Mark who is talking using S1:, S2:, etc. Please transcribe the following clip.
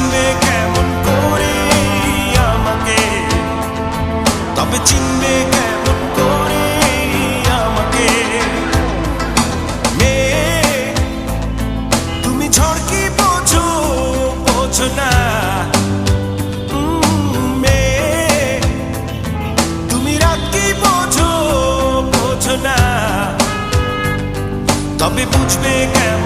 S1: চিনবে কেমন করে আমাকে, তবে চিনবে কেমন করে আমাকে। মেয়ে তুমি ঝড় কি বোঝো, বোঝো না। মেয়ে তুমি রাত কি বোঝো, বোঝো না। তবে বুঝবে কেমন